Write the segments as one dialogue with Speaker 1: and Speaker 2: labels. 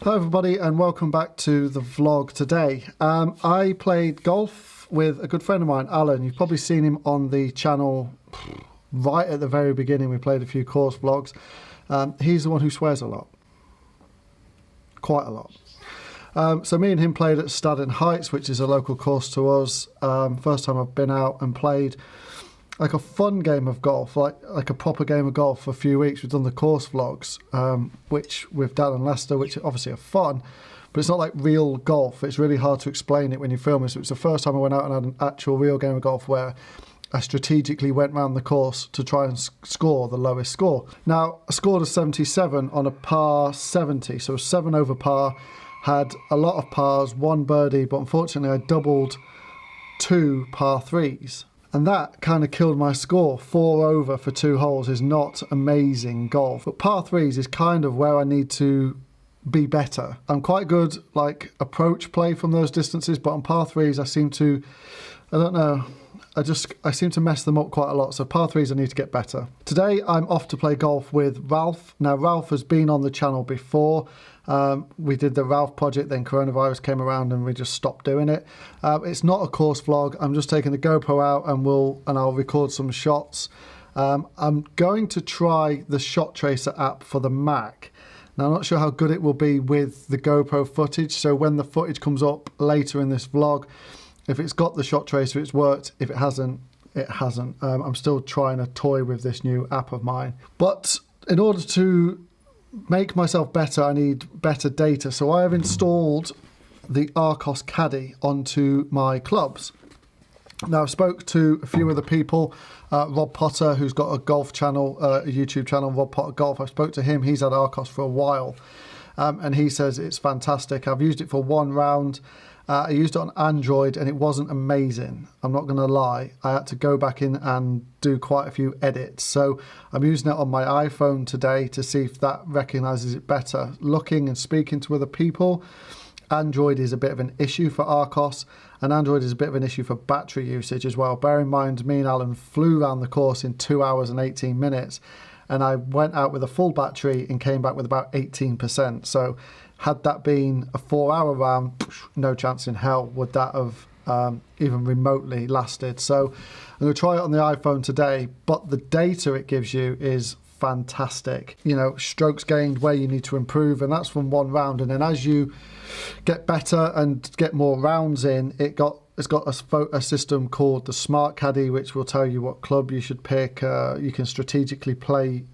Speaker 1: Hello everybody and welcome back to the vlog today. I played golf with a good friend of mine, Alan. You've probably seen him on the channel right at the very beginning. We played a few course vlogs. He's the one who swears a lot. Quite a lot. So me and him played at Stadden Heights, which is a local course to us. First time I've been out and played like a fun game of golf, like a proper game of golf for a few weeks. We've done the course vlogs, which with Dan and Lester, which obviously are fun, but it's not like real golf. It's really hard to explain it when you film it. So it's the first time I went out and had an actual real game of golf where I strategically went round the course to try and score the lowest score. Now, I scored a 77 on a par 70, so 7 over par, had a lot of pars, 1 birdie, but unfortunately I doubled 2 par 3s. And that kind of killed my score. 4 over for 2 holes is not amazing golf. But par 3s is kind of where I need to be better. I'm quite good, like, approach play from those distances, but on par 3s I seem to, I don't know, I seem to mess them up quite a lot. So par 3s I need to get better. Today I'm off to play golf with Ralph. Now Ralph has been on the channel before. We did the Ralph project, then coronavirus came around and we just stopped doing it. It's not a course vlog. I'm just taking the GoPro out and I'll record some shots. I'm going to try the Shot Tracer app for the Mac. Now I'm not sure how good it will be with the GoPro footage, so when the footage comes up later in this vlog, if it's got the Shot Tracer, it's worked. If it hasn't, it hasn't. I'm still trying to toy with this new app of mine. But in order to make myself better, I need better data. So I have installed the Arcos Caddy onto my clubs. Now I spoke to a few other people, Rob Potter, who's got a golf channel, a YouTube channel, Rob Potter Golf. I spoke to him, he's had Arcos for a while, and he says it's fantastic. I've used it for 1 round. I used it on Android and it wasn't amazing. I'm not going to lie. I had to go back in and do quite a few edits. So I'm using it on my iPhone today to see if that recognizes it better. Looking and speaking to other people, Android is a bit of an issue for Arcos, and Android is a bit of an issue for battery usage as well. Bear in mind, me and Alan flew around the course in 2 hours and 18 minutes, and I went out with a full battery and came back with about 18%. So had that been a 4-hour round, no chance in hell would that have even remotely lasted. So I'm going to try it on the iPhone today, but the data it gives you is fantastic. You know, strokes gained, where you need to improve, and that's from 1 round. And then as you get better and get more rounds in, it's got a system called the Smart Caddy, which will tell you what club you should pick. You can strategically play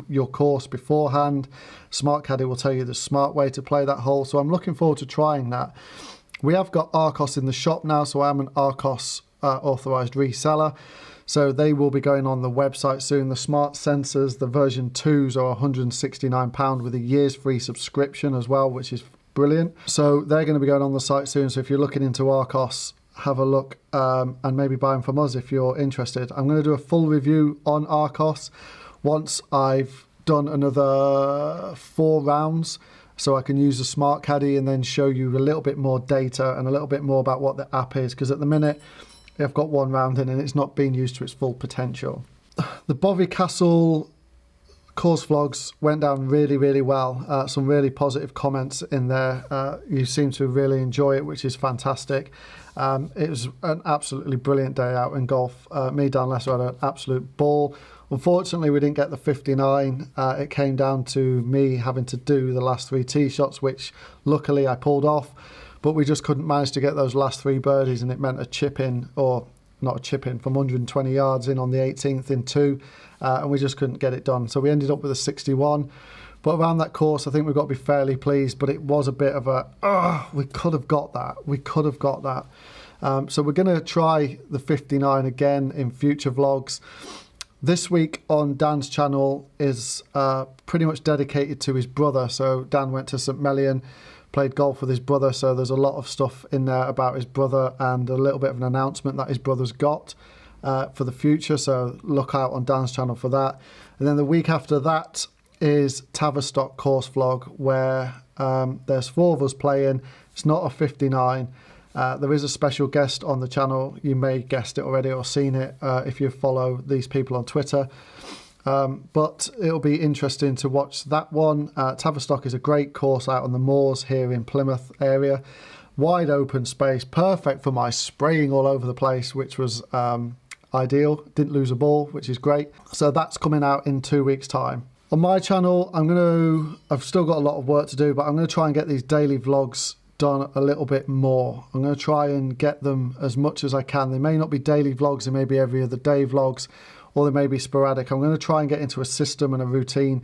Speaker 1: your course beforehand. Smart Caddy will tell you the smart way to play that hole. So I'm looking forward to trying that. We have got Arcos in the shop now, so I am an Arcos authorized reseller. So they will be going on the website soon. The smart sensors, the version 2s are £169 with a year's free subscription as well, which is brilliant. So they're going to be going on the site soon. So if you're looking into Arcos, have a look and maybe buy them from us if you're interested. I'm going to do a full review on Arcos once I've done another 4 rounds, so I can use the Smart Caddy and then show you a little bit more data and a little bit more about what the app is, because at the minute I've got 1 round in and it's not being used to its full potential. The Bovey Castle course vlogs went down really, really well. Some really positive comments in there. You seem to really enjoy it, which is fantastic. It was an absolutely brilliant day out in golf. Me, Dan, Lester had an absolute ball. Unfortunately, we didn't get the 59. It came down to me having to do the last 3 tee shots, which luckily I pulled off, but we just couldn't manage to get those last 3 birdies, and it meant a chip in, or not a chip in, from 120 yards in on the 18th in 2, and we just couldn't get it done. So we ended up with a 61. But around that course, I think we've got to be fairly pleased, but it was a bit of a, we could have got that. We could have got that. So we're going to try the 59 again in future vlogs. This week on Dan's channel is pretty much dedicated to his brother. So Dan went to St Mellion, played golf with his brother, so there's a lot of stuff in there about his brother and a little bit of an announcement that his brother's got for the future, so look out on Dan's channel for that. And then the week after that is Tavistock course vlog, where there's 4 of us playing. It's not a 59. There is a special guest on the channel. You may have guessed it already or seen it if you follow these people on Twitter. but it'll be interesting to watch that one. Tavistock is a great course out on the moors here in Plymouth area. Wide open space, perfect for my spraying all over the place, which was ideal. Didn't lose a ball, which is great. So that's coming out in 2 weeks' time. On my channel, I've still got a lot of work to do, but I'm going to try and get these daily vlogs done a little bit more. I'm going to try and get them as much as I can. They may not be daily vlogs, they may be every other day vlogs, or they may be sporadic. I'm going to try and get into a system and a routine.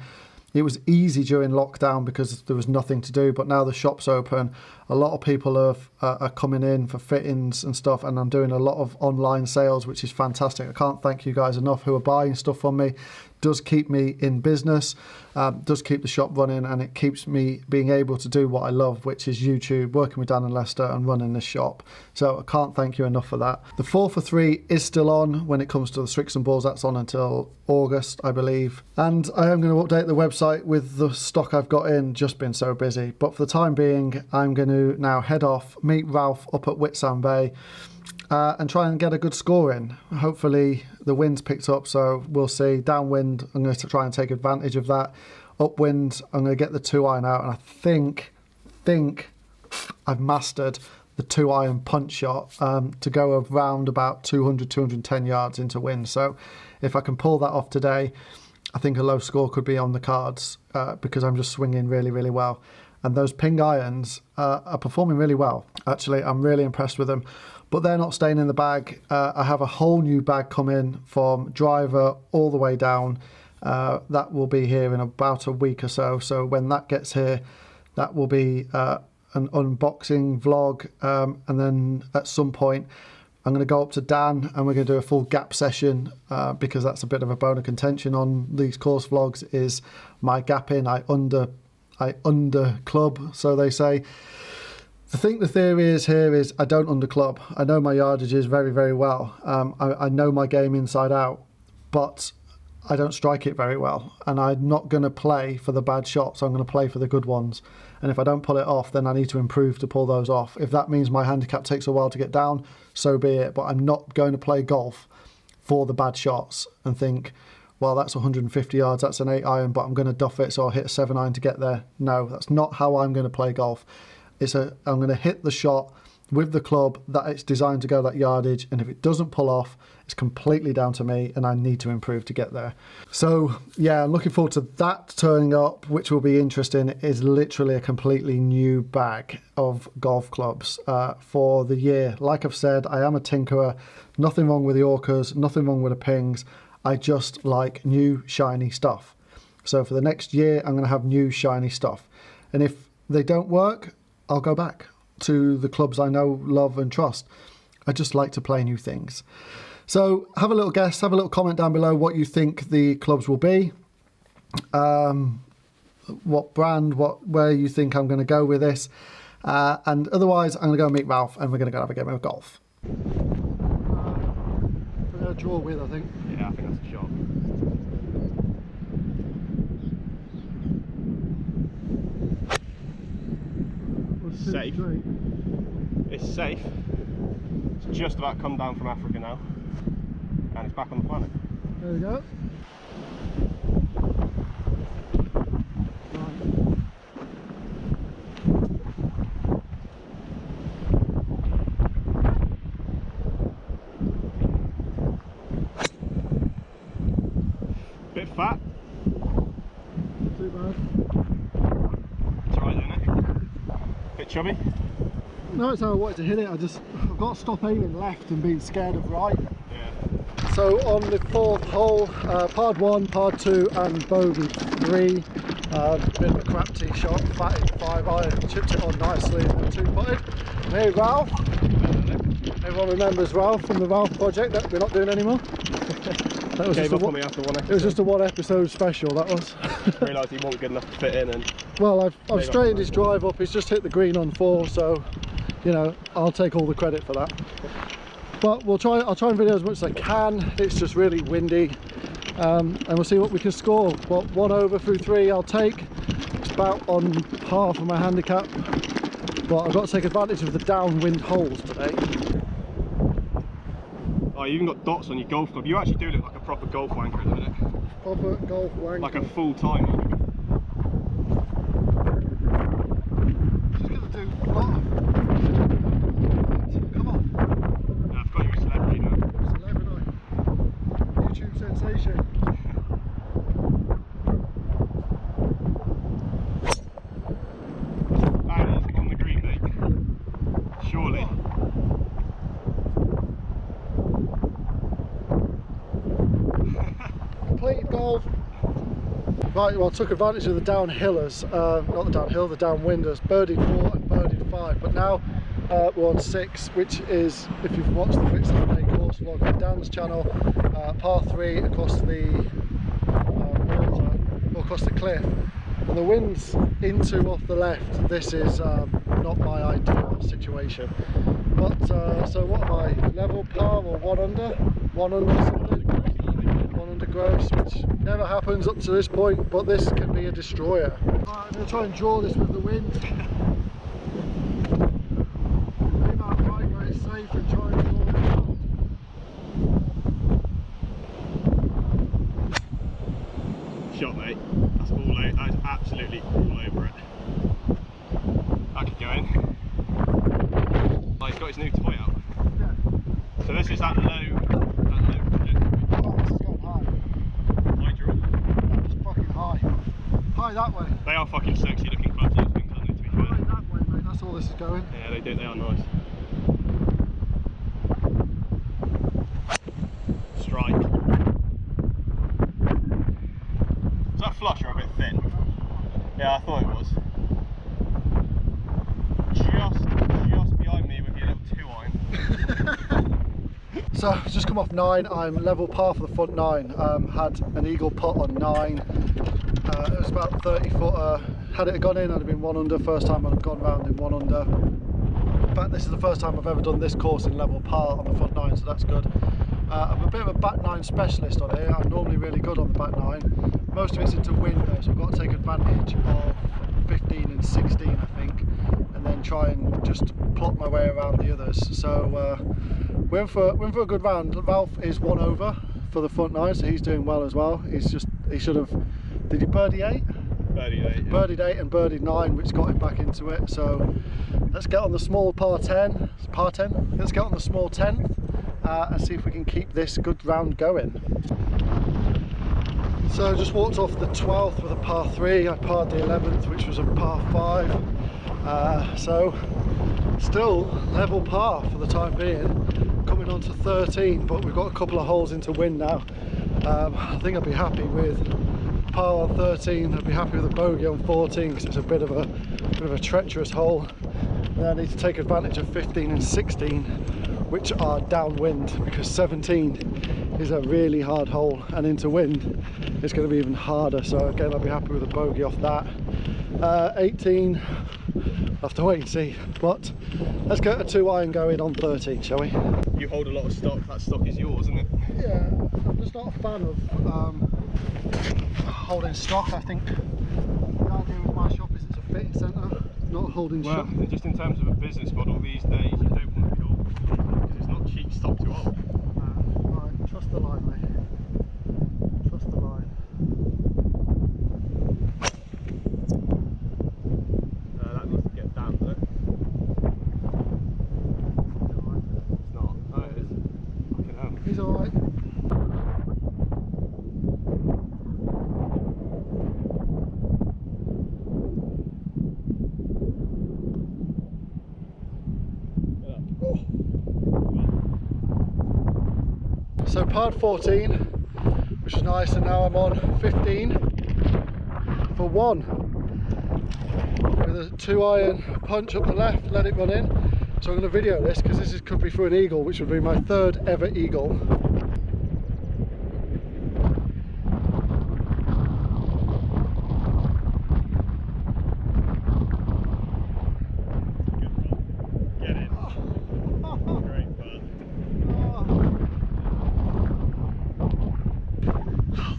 Speaker 1: It was easy during lockdown because there was nothing to do, but now the shop's open. A lot of people are coming in for fittings and stuff, and I'm doing a lot of online sales, which is fantastic. I can't thank you guys enough who are buying stuff from me. Does keep me in business, does keep the shop running, and it keeps me being able to do what I love, which is YouTube, working with Dan and Lester and running the shop. So I can't thank you enough for that. The 4 for 3 is still on when it comes to the Strixon balls. That's on until August, I believe. And I am going to update the website with the stock I've got in, just been so busy. But for the time being, I'm going to now head off, meet Ralph up at Whitsound Bay, and try and get a good score in. Hopefully the wind's picked up, so we'll see. Downwind, I'm going to try and take advantage of that. Upwind, I'm going to get the 2-iron out, and I think I've mastered the 2-iron punch shot to go around about 200, 210 yards into wind. So if I can pull that off today, I think a low score could be on the cards because I'm just swinging really, really well. And those ping irons are performing really well. Actually, I'm really impressed with them. But they're not staying in the bag. I have a whole new bag come in from driver all the way down. That will be here in about a week or so. So when that gets here, that will be an unboxing vlog. And then at some point, I'm going to go up to Dan and we're going to do a full gap session because that's a bit of a bone of contention on these course vlogs is my gapping. I under club, so they say. I think the theory is here is I don't underclub. I know my yardages very, very well. I know my game inside out, but I don't strike it very well. And I'm not going to play for the bad shots. I'm going to play for the good ones. And if I don't pull it off, then I need to improve to pull those off. If that means my handicap takes a while to get down, so be it. But I'm not going to play golf for the bad shots and think, well, that's 150 yards, that's an 8-iron, but I'm going to duff it, so I'll hit a 7-iron to get there. No, that's not how I'm going to play golf. I'm going to hit the shot with the club that it's designed to go that yardage, and if it doesn't pull off, it's completely down to me, and I need to improve to get there. So yeah, I'm looking forward to that turning up, which will be interesting. It is literally a completely new bag of golf clubs for the year. Like I've said, I am a tinkerer. Nothing wrong with the Orcas, nothing wrong with the Pings. I just like new shiny stuff. So for the next year, I'm going to have new shiny stuff, and if they don't work, I'll go back to the clubs I know, love and trust. I just like to play new things. So have a little guess, have a little comment down below what you think the clubs will be. What brand, where you think I'm going to go with this. And otherwise, I'm going to go meet Ralph and we're going to go have a game of golf. We're going to draw with, I think.
Speaker 2: Yeah, I think that's a shot. Safe. It's safe. It's just about come down from Africa now, and it's back on the planet.
Speaker 1: There we go.
Speaker 2: Bit fat.
Speaker 1: Not too bad.
Speaker 2: It's alright, isn't it? Bit chubby.
Speaker 1: No, it's how I wanted to hit it. I've got to stop aiming left and being scared of right.
Speaker 2: Yeah.
Speaker 1: So on the 4th hole, par 1, par 2 and bogey 3. Bit of a crap tee shot, fatted 5-iron, chipped it on nicely and 2-putted. Hey Ralph. Everyone remembers Ralph from the Ralph project that we're not doing anymore. That was
Speaker 2: Gave up on me after one episode.
Speaker 1: It was just a 1 episode special, that was.
Speaker 2: Realised he wasn't good enough to fit in, and
Speaker 1: well, I've straightened his drive up. He's just hit the green on 4, so you know, I'll take all the credit for that. But I'll try and video as much as I can. It's just really windy, and we'll see what we can score. Well, 1 over through 3 I'll take. It's about on par for my handicap, but I've got to take advantage of the downwind holes today.
Speaker 2: oh, you even got dots on your golf club. You actually do look like a proper golf wanker at the minute.
Speaker 1: Proper golf wanker.
Speaker 2: Like a full timer.
Speaker 1: She's gonna do a lot of. Come on.
Speaker 2: Yeah, I've got you a celebrity now.
Speaker 1: Celebrity. YouTube sensation.
Speaker 2: That is on the green, mate. Surely.
Speaker 1: Completed golf. Right, well, I took advantage of the downhillers, not the downhill, the downwinders, birdied 4 and birdied 5, but now we're on 6, which is, if you've watched the Whittaker course vlog on Dan's channel, par 3 across the water, or across the cliff, and the wind's into off the left. This is not my ideal situation, but so what am I, level par or 1 under? 1 under something? 1 under gross, which never happens up to this point, but this can be a destroyer. Right, I'm going to try and draw this with the wind. Aim out right where it's safe and try and draw it out.
Speaker 2: Shot, mate. That's all out. That is absolutely all over it. I could go in. Oh, he's got his new toy out.
Speaker 1: Yeah.
Speaker 2: So this is that low project.
Speaker 1: Oh, this is going high.
Speaker 2: High draw.
Speaker 1: Yeah, just fucking high. High that way.
Speaker 2: They are fucking sexy looking clubs, those things, aren't they, to be
Speaker 1: High
Speaker 2: fair?
Speaker 1: that way, mate. That's all this is going.
Speaker 2: Yeah, they do. They are nice. Strike. Is that flush or a bit thin? Yeah, I thought it was. Just behind me with your little 2-iron.
Speaker 1: So just come off 9. I'm level par for the front 9. Had an eagle putt on 9. It was about 30 footer. Had it gone in, I'd have been 1 under. First time I'd have gone round in 1 under. In fact, this is the first time I've ever done this course in level par on the front 9, so that's good. I'm a bit of a back 9 specialist on here. I'm normally really good on the back 9. Most of it's into wind though, so I've got to take advantage of 15 and 16, I think, and then try and just plot my way around the others. So we're in for a good round. Ralph is 1 over for the front 9, so he's doing well as well. He should have, did he birdie 8?
Speaker 2: Birdied 8. Yeah.
Speaker 1: Birdied 8 and birdied 9, which got him back into it. So let's get on the small par 10. Let's get on the small 10th and see if we can keep this good round going. So just walked off the 12th with a par 3. I parred the 11th, which was a par 5. So still level par for the time being. Coming on to 13, but we've got a couple of holes into wind now. I think I'd be happy with par on 13. I'd be happy with a bogey on 14 because it's a bit of a treacherous hole. And I need to take advantage of 15 and 16, which are downwind, because 17 is a really hard hole, and into wind it's going to be even harder. So again, I'll be happy with a bogey off that. 18, I'll have to wait and see, but let's get a 2-iron going on 13, shall we?
Speaker 2: You hold a lot of stock. That stock is yours, isn't it?
Speaker 1: Yeah, I'm just not a fan of holding stock. I think the idea with my shop is it's a fitting centre, not a holding shop.
Speaker 2: Well, just in terms of a business model these days, you don't want to be old, because it's not cheap stock to hold.
Speaker 1: Right, trust the line, mate. Trust the line.
Speaker 2: That needs to get damp, though. It's not. Oh, it is. Fucking hell.
Speaker 1: He's alright. So parred 14, which is nice, and now I'm on 15 for 1 with a 2-iron punch up the left, let it run in. So I'm going to video this because this could be for an eagle, which would be my 3rd ever eagle.
Speaker 2: Get it. Great fun.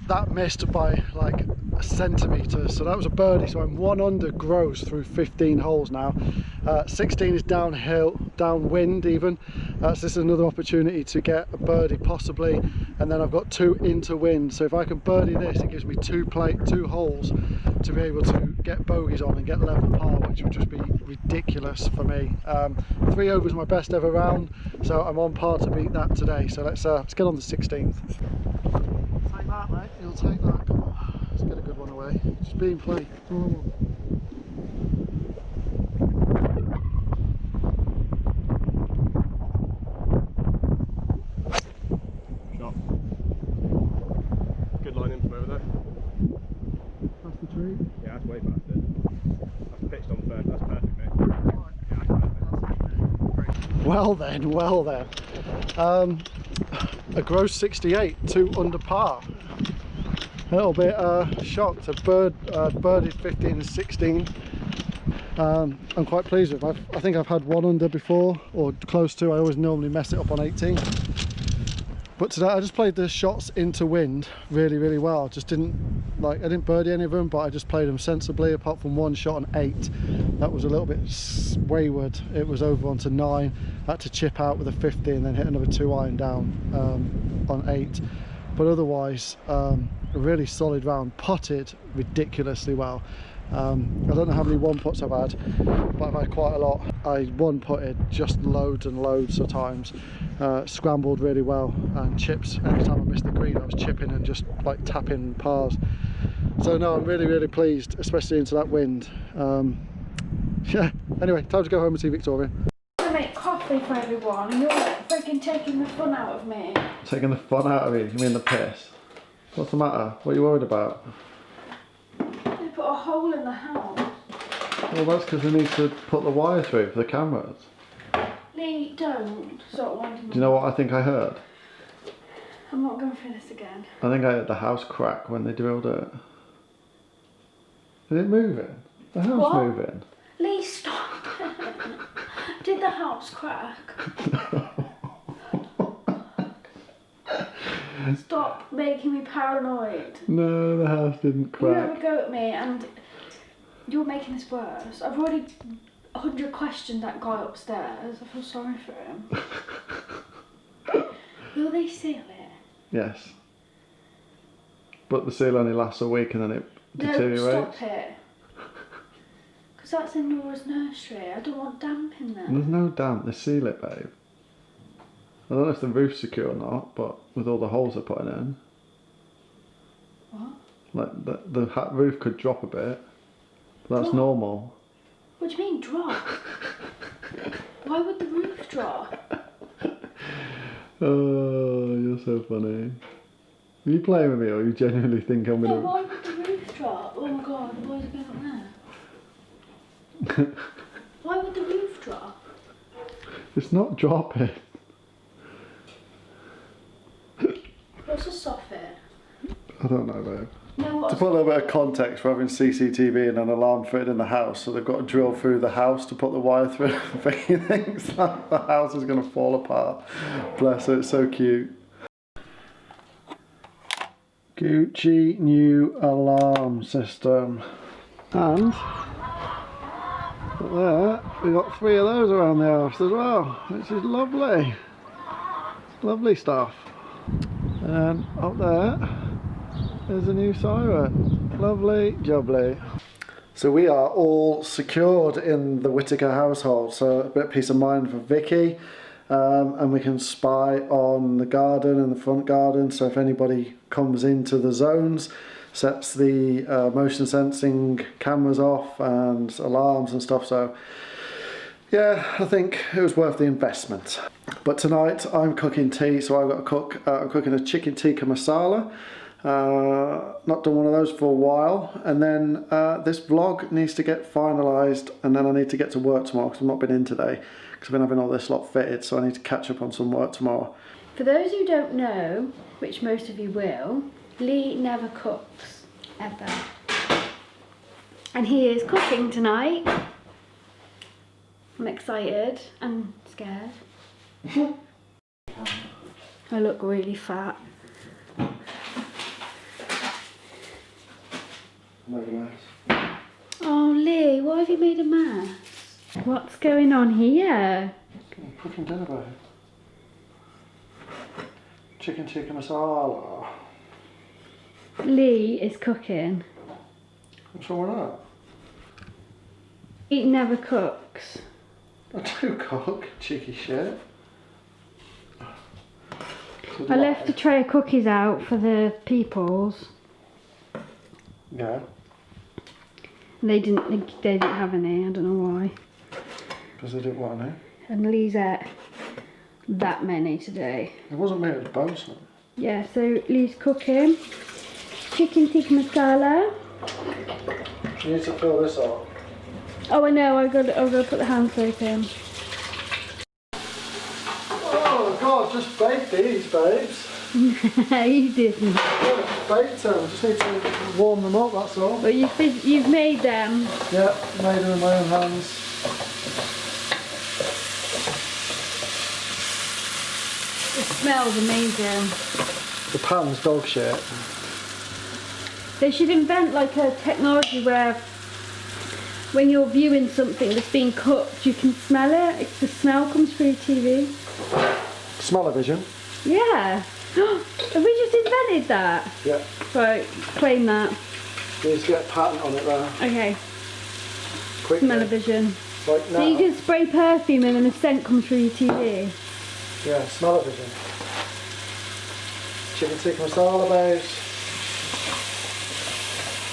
Speaker 1: That missed by like centimetres, so that was a birdie. So I'm 1 under gross through 15 holes now. 16 is downhill, downwind even. So this is another opportunity to get a birdie possibly, and then I've got 2 into wind. So if I can birdie this, it gives me 2 holes to be able to get bogeys on and get level par, which would just be ridiculous for me. 3 over is my best ever round, so I'm on par to beat that today. So let's get on the 16th. Take that, mate. You'll take that. Come on, let's get a good one away. Just be in play.
Speaker 2: Shot. Good line in from over there.
Speaker 1: Past the tree.
Speaker 2: Yeah, that's way past it. That's pitched on third. That's perfect, mate. Yeah, that's perfect.
Speaker 1: Well then. A gross 68, 2 under par. A little bit shocked. A birdied 15 and 16. I'm quite pleased with. I think I've had 1 under before, or close to. I always normally mess it up on 18. But today I just played the shots into wind really well. Just I didn't birdie any of them, but I just played them sensibly, apart from 1 shot on 8. That was a little bit wayward. It was over onto 9. I had to chip out with a 50 and then hit another 2 iron down on 8. But otherwise, a really solid round. Putted ridiculously well. I don't know how many 1-putts I've had, but I've had quite a lot. I 1-putted just loads and loads of times. Scrambled really well, and chips. Every time I missed the green, I was chipping and just like tapping pars. So no, I'm really pleased, especially into that wind. Yeah. Anyway, time to go home and see Victoria.
Speaker 3: I make coffee for everyone, and you're freaking taking the fun out of me.
Speaker 1: Taking the fun out of me? You mean the piss? What's the matter? What are you worried about?
Speaker 3: They put a hole in the house.
Speaker 1: Well, that's because we need to put the wire through for the cameras.
Speaker 3: Lee, don't stop winding me.
Speaker 1: Do you know what I think I heard?
Speaker 3: I'm not going through this again.
Speaker 1: I think I heard the house crack when they drilled it. Is it moving? The house
Speaker 3: What?
Speaker 1: moving?
Speaker 3: Lee, stop it. Did the house crack? Stop making me paranoid.
Speaker 1: No, the house didn't
Speaker 3: You have
Speaker 1: crack.
Speaker 3: a go at me and you're making this worse. I've already 100 questioned that guy upstairs. I feel sorry for him. Will they seal it?
Speaker 1: Yes. But the seal only lasts a week and then it deteriorates.
Speaker 3: No, stop it. Because that's in Nora's nursery. I don't want damp in there.
Speaker 1: There's no damp, they seal it, babe. I don't know if the roof's secure or not, but with all the holes they're putting in.
Speaker 3: What?
Speaker 1: Like the roof could drop a bit, but that's
Speaker 3: What?
Speaker 1: Normal.
Speaker 3: What do you mean drop? Why would the roof drop?
Speaker 1: Oh, you're so funny. Are you playing with me or you genuinely think I'm
Speaker 3: No,
Speaker 1: gonna...
Speaker 3: why would the roof drop? Oh my god, why is it going up there? Why would the roof drop?
Speaker 1: It's not dropping.
Speaker 3: What's a soffit?
Speaker 1: I don't know, babe.
Speaker 3: No,
Speaker 1: To
Speaker 3: what's
Speaker 1: put a little bit of context, we're having CCTV and an alarm fitted in the house, so they've got to drill through the house to put the wire through. Vicky thinks that the house is going to fall apart. Bless her, it's so cute. Gucci new alarm system. And there, we got 3 of those around the house as well, which is lovely. Lovely stuff. And up there, there's a new siren. Lovely jubbly. So we are all secured in the Whittaker household, so a bit of peace of mind for Vicky. And we can spy on the garden and the front garden, so if anybody comes into the zones, sets the motion sensing cameras off and alarms and stuff. So yeah, I think it was worth the investment. But tonight I'm cooking tea, so I've got to cook. I'm cooking a chicken tikka masala. Not done one of those for a while, and then this vlog needs to get finalised, and then I need to get to work tomorrow because I've not been in today because I've been having all this lot fitted, so I need to catch up on some work tomorrow.
Speaker 3: For those who don't know, which most of you will, Lee never cooks, ever. And he is cooking tonight. I'm excited and scared. I look really fat.
Speaker 1: Made a mess.
Speaker 3: Oh, Lee, why have you made a mess? What's going on here?
Speaker 1: I'm cooking dinner, babe. Chicken tikka masala.
Speaker 3: Lee is cooking.
Speaker 1: What's wrong with that?
Speaker 3: He never cooks.
Speaker 1: I do cook, cheeky shit. So
Speaker 3: I left a tray of cookies out for the peoples.
Speaker 1: Yeah.
Speaker 3: They didn't have any, I don't know why.
Speaker 1: Because they didn't want any.
Speaker 3: And Lee's ate that many today.
Speaker 1: It wasn't me, it was Bosun.
Speaker 3: Yeah, so Lee's cooking. Chicken tikka masala.
Speaker 1: You need to fill this up.
Speaker 3: Oh, I know, I've got to put the hand soap in.
Speaker 1: Oh God, just bake these, babes.
Speaker 3: You didn't.
Speaker 1: Yeah, bake them, just need to warm them up, that's all.
Speaker 3: But you've made them.
Speaker 1: Yeah, made them with my own hands.
Speaker 3: It smells amazing.
Speaker 1: The pan's dog shit.
Speaker 3: They should invent like a technology where when you're viewing something that's being cooked, you can smell it. The smell comes through your TV.
Speaker 1: Smell-o-vision.
Speaker 3: Yeah. Have we just invented that?
Speaker 1: Yeah.
Speaker 3: Right, claim that.
Speaker 1: You need to get a patent on it there.
Speaker 3: Okay.
Speaker 1: Quickly.
Speaker 3: Smell-o-vision.
Speaker 1: Like now.
Speaker 3: So you can spray perfume and then the scent comes through your TV.
Speaker 1: Yeah, smell-o-vision. Chicken tikka masala, babes.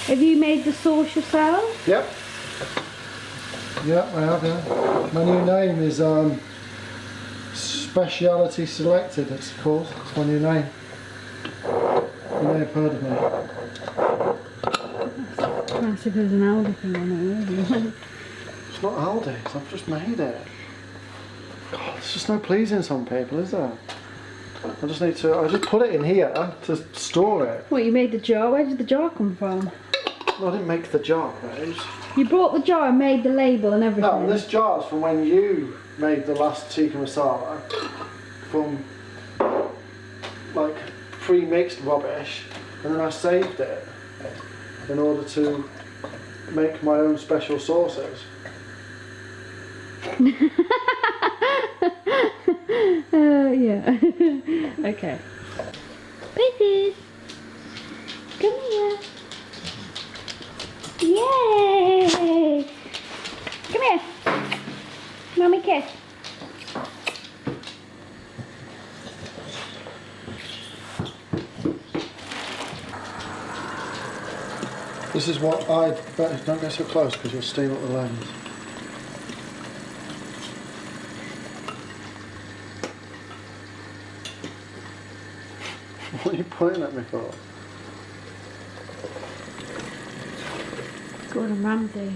Speaker 3: Have you made the sauce yourself?
Speaker 1: Yep. Yep, I have, yeah. My new name is Speciality Selected, it's called. It's my new name. You may have heard of me.
Speaker 3: That's if there's an Aldi thing on it, really.
Speaker 1: It's not Aldi's, I've just made it. God, there's just no pleasing some people, is there? I just put it in here to store it.
Speaker 3: What, you made the jar? Where did the jar come from?
Speaker 1: No, I didn't make the jar, babes.
Speaker 3: You brought the jar and made the label and everything?
Speaker 1: No, this jar's from when you made the last tikka masala from like pre-mixed rubbish, and then I saved it in order to make my own special sauces.
Speaker 3: Yeah. Okay. Bitches, come here. Yay! Come here. Mommy kiss.
Speaker 1: This is what don't get so close because you'll steam up the lens. What are you pointing at me for?
Speaker 3: Gordon Ramsay.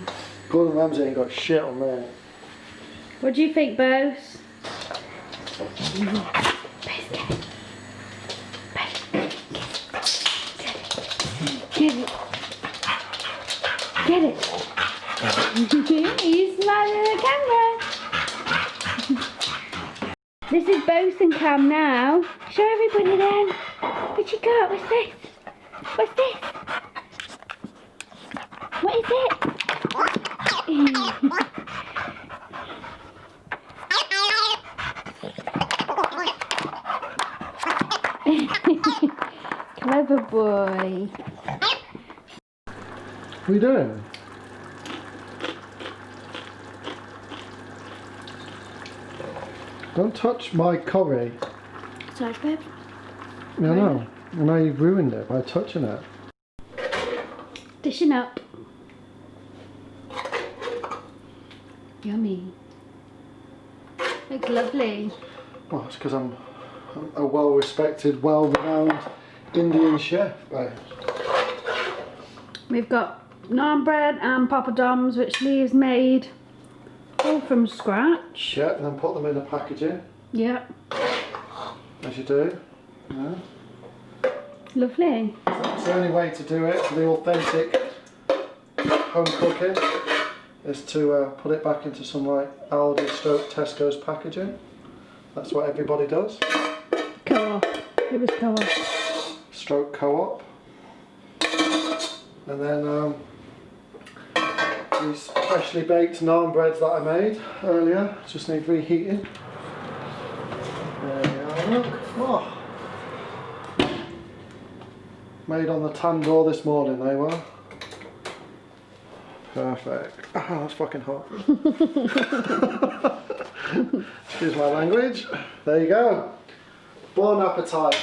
Speaker 1: Gordon Ramsay ain't got shit on there.
Speaker 3: What do you think, Bose? Get it. Get it. He's smiling at the camera. This is Bose and Cam now. Show everybody then. What you got? What's this? What's this? What is it? Clever boy.
Speaker 1: What are you doing? Don't touch my curry.
Speaker 3: Sorry, babe.
Speaker 1: Yeah, I know. I know you've ruined it by touching it.
Speaker 3: Dishing up. Yummy. Looks lovely.
Speaker 1: Well, it's because I'm a well-respected, well-renowned Indian chef, babe.
Speaker 3: We've got naan bread and papadoms, which Lee has made all from scratch.
Speaker 1: Yeah, and then put them in a packaging,
Speaker 3: Yep.
Speaker 1: as you do. Yeah.
Speaker 3: Lovely.
Speaker 1: It's the only way to do it for the authentic home cooking is to put it back into some like Aldi / Tesco's packaging. That's what everybody does.
Speaker 3: Co-op. It was co-op.
Speaker 1: Stroke co-op. And then these freshly baked naan breads that I made earlier just need reheating. There we are, look. Oh. Made on the tandoor this morning, they were. Perfect. Ah, that's fucking hot. Excuse my language. There you go. Bon appetit.